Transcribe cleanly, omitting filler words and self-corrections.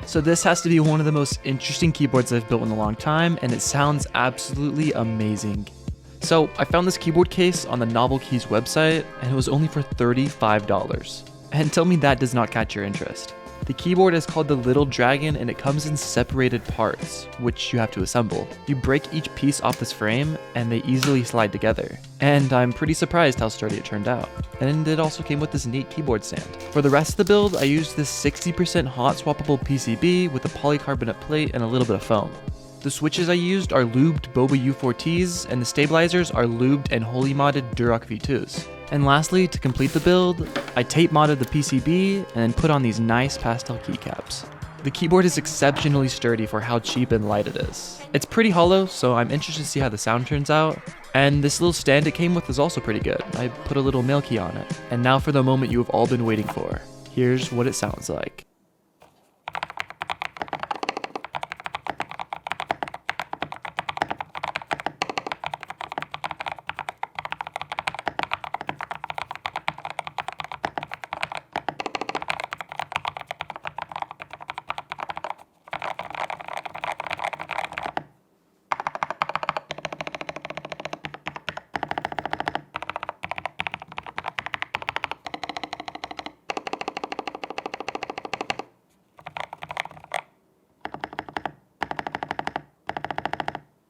So this has to be one of the most interesting keyboards I've built in a long time, and it sounds absolutely amazing. So I found this keyboard case on the Novel Keys website, and it was only for $35. And tell me that does not catch your interest. The keyboard is called the Little Dragon, and it comes in separated parts, which you have to assemble. You break each piece off this frame, and they easily slide together. And I'm pretty surprised how sturdy it turned out. And it also came with this neat keyboard stand. For the rest of the build, I used this 60% hot swappable PCB with a polycarbonate plate and a little bit of foam. The switches I used are lubed Boba U4Ts, and the stabilizers are lubed and wholly modded Durrock V2s. And lastly, to complete the build, I tape modded the PCB and then put on these nice pastel keycaps. The keyboard is exceptionally sturdy for how cheap and light it is. It's pretty hollow, so I'm interested to see how the sound turns out. And this little stand it came with is also pretty good. I put a little mail key on it. And now for the moment you have all been waiting for. Here's what it sounds like.